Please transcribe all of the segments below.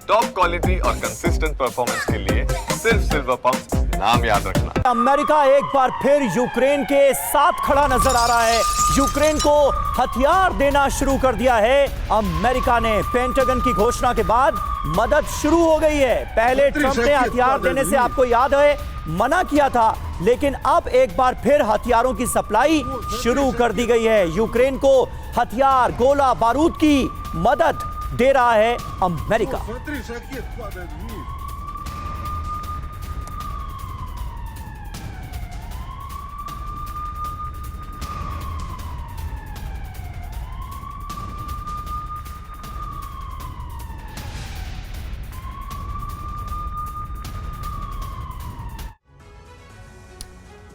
Top quality और consistent performance के लिए सिर्फ सिल्वर पंप नाम याद रखना। अमेरिका एक बार फिर यूक्रेन के साथ खड़ा नजर आ रहा है। यूक्रेन को हथियार देना शुरू कर दिया है अमेरिका ने। पेंटागन की घोषणा के बाद मदद शुरू हो गई है। पहले ट्रंप ने हथियार देने से आपको याद है मना किया था, लेकिन अब एक बार फिर हथियारों की सप्लाई शुरू कर दी गई है। यूक्रेन को हथियार, गोला बारूद की मदद दे रहा है अमेरिका।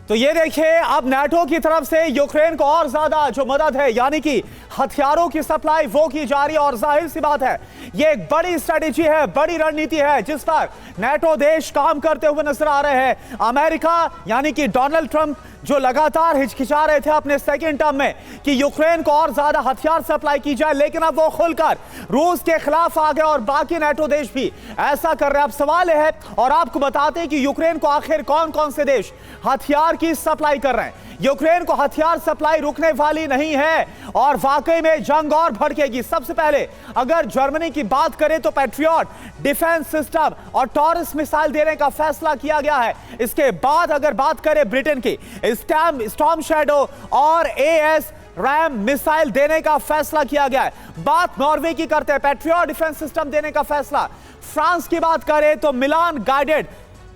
तो ये देखिए, अब नाटो की तरफ से यूक्रेन को और ज्यादा जो मदद है यानी कि हथियारों की सप्लाई वो की जा रही है। और जाहिर सी बात है ये एक बड़ी स्ट्रेटेजी है, बड़ी रणनीति है जिस पर नाटो देश काम करते हुए नजर आ रहे हैं। अमेरिका यानी कि डोनाल्ड ट्रंप जो लगातार हिचकिचा रहे थे अपने सेकेंड टर्म में कि यूक्रेन को और ज्यादा हथियार सप्लाई की जाए, लेकिन अब वो खुलकर रूस के खिलाफ आ गए और बाकी नाटो देश भी ऐसा कर रहे हैं। अब सवाल है और आपको बताते हैं कि यूक्रेन को आखिर कौन कौन से देश हथियार की सप्लाई कर रहे हैं। यूक्रेन को हथियार सप्लाई रुकने वाली नहीं है और वाकई में जंग और भड़केगी। सबसे पहले अगर जर्मनी की बात करें तो पैट्रियट डिफेंस सिस्टम और टॉरस मिसाइल देने का फैसला किया गया है। इसके बाद अगर बात करें ब्रिटेन की, स्टॉर्म शैडो और एएस रैम मिसाइल देने का फैसला किया गया है। बात नॉर्वे की करते हैं, पैट्रियट डिफेंस सिस्टम देने का फैसला। फ्रांस की बात करें तो मिलान गाइडेड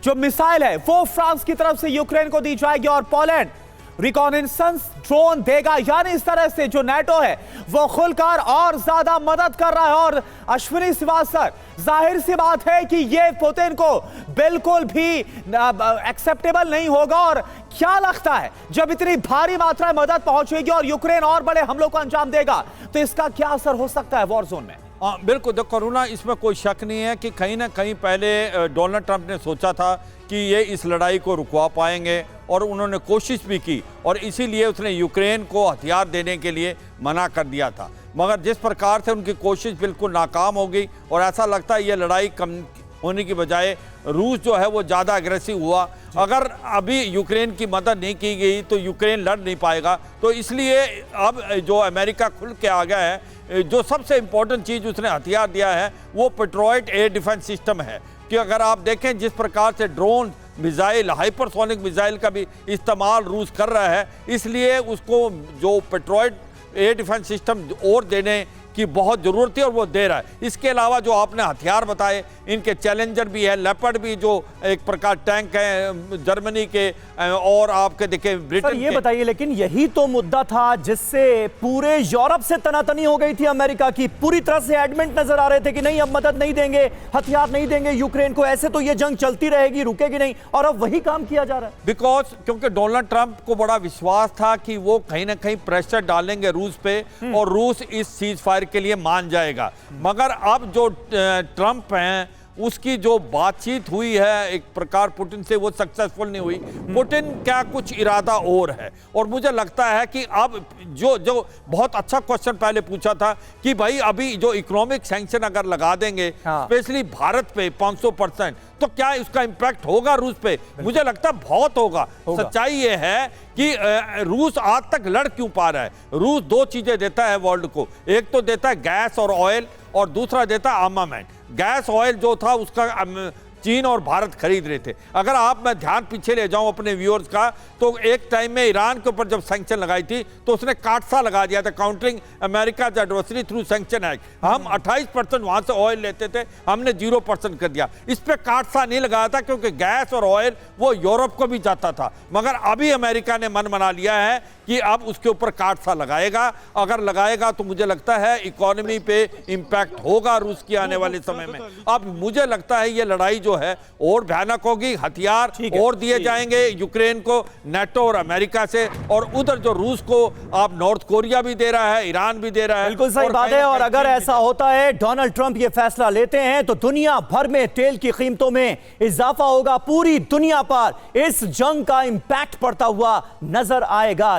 जो मिसाइल है वो फ्रांस की तरफ से यूक्रेन को दी जाएगी और पोलैंड रिकॉनेसेंस ड्रोन देगा। यानी इस तरह से जो नाटो है वो खुलकर और ज्यादा मदद कर रहा है। और अश्विनी श्रीवास्तव, जाहिर सी बात है कि ये पुतिन को बिल्कुल भी एक्सेप्टेबल नहीं होगा। और क्या लगता है जब इतनी भारी मात्रा में मदद पहुंचेगी और यूक्रेन और बड़े हमलों को अंजाम देगा तो इसका क्या असर हो सकता है वॉर जोन में? बिल्कुल, देखो करुणा, इसमें कोई शक नहीं है कि कहीं ना कहीं पहले डोनाल्ड ट्रंप ने सोचा था कि ये इस लड़ाई को रुकवा पाएंगे और उन्होंने कोशिश भी की और इसीलिए उसने यूक्रेन को हथियार देने के लिए मना कर दिया था। मगर जिस प्रकार से उनकी कोशिश बिल्कुल नाकाम हो गई और ऐसा लगता है ये लड़ाई कम होने की बजाय रूस जो है वो ज़्यादा अग्रेसिव हुआ। अगर अभी यूक्रेन की मदद नहीं की गई तो यूक्रेन लड़ नहीं पाएगा। तो इसलिए अब जो अमेरिका खुल के आ गया है, जो सबसे इम्पोर्टेंट चीज़ उसने हथियार दिया है वो पेट्रियट एयर डिफेंस सिस्टम है। कि अगर आप देखें जिस प्रकार से ड्रोन मिसाइल, हाइपरसोनिक मिसाइल का भी इस्तेमाल रूस कर रहा है, इसलिए उसको जो पेट्रियट एयर डिफेंस सिस्टम और देने की बहुत ज़रूरत है और वो दे रहा है। इसके अलावा जो आपने हथियार बताए, इनके चैलेंजर भी है, लेपर्ड भी जो एक प्रकार टैंक है जर्मनी के, और आपके देखे ब्रिटेन। ये बताइए, लेकिन यही तो मुद्दा था जिससे पूरे यूरोप से तनातनी हो गई थी अमेरिका की। पूरी तरह से एडमेंट नजर आ रहे थे कि नहीं अब मदद नहीं देंगे, हथियार नहीं देंगे यूक्रेन को, ऐसे तो ये जंग चलती रहेगी, रुकेगी नहीं। और अब वही काम किया जा रहा है बिकॉज क्योंकि डोनाल्ड ट्रंप को बड़ा विश्वास था कि वो कहीं ना कहीं प्रेशर डालेंगे रूस पे और रूस इस सीज फायर के लिए मान जाएगा। मगर अब जो ट्रंप हैं उसकी जो बातचीत हुई है एक प्रकार पुतिन से, वो सक्सेसफुल नहीं हुई। पुतिन क्या कुछ इरादा और है। और मुझे लगता है कि अब जो बहुत अच्छा क्वेश्चन पहले पूछा था कि भाई अभी जो इकोनॉमिक सैंक्शन अगर लगा देंगे स्पेशली भारत पे 500%, तो क्या इसका इंपैक्ट होगा रूस पे? मुझे लगता है बहुत होगा। सच्चाई ये है कि रूस आज तक लड़ क्यों पा रहा है। रूस दो चीजें देता है वर्ल्ड को, एक तो देता है गैस और ऑयल और दूसरा देता है आर्मामेंट। गैस ऑयल जो था उसका चीन और भारत खरीद रहे थे। अगर आप मैं ध्यान पीछे ले जाऊं अपने व्यूअर्स का, तो एक टाइम में ईरान के ऊपर जब सैंक्शन लगाई थी तो उसने काटसा लगा दिया था, countering America adversary through sanction act. हम 28% वहां से ऑयल लेते थे, हमने 0% कर दिया। इस पर काटसा नहीं लगाया था क्योंकि गैस और ऑयल वो यूरोप को भी जाता था। मगर अभी अमेरिका ने मन बना लिया है कि अब उसके ऊपर काटसा लगाएगा। अगर लगाएगा तो मुझे लगता है इकोनॉमी पे इंपैक्ट होगा रूस की आने वाले समय में। अब मुझे लगता है ये लड़ाई जो है और भयानक होगी। हथियार और दिए जाएंगे यूक्रेन को नाटो और अमेरिका से, और उधर जो रूस को आप नॉर्थ कोरिया भी दे रहा है, ईरान भी दे रहा है। बिल्कुल सही बात है। और अगर ऐसा होता है, डोनाल्ड ट्रंप ये फैसला लेते हैं, तो दुनिया भर में तेल की कीमतों में इजाफा होगा। पूरी दुनिया पर इस जंग का इंपैक्ट पड़ता हुआ नजर आएगा।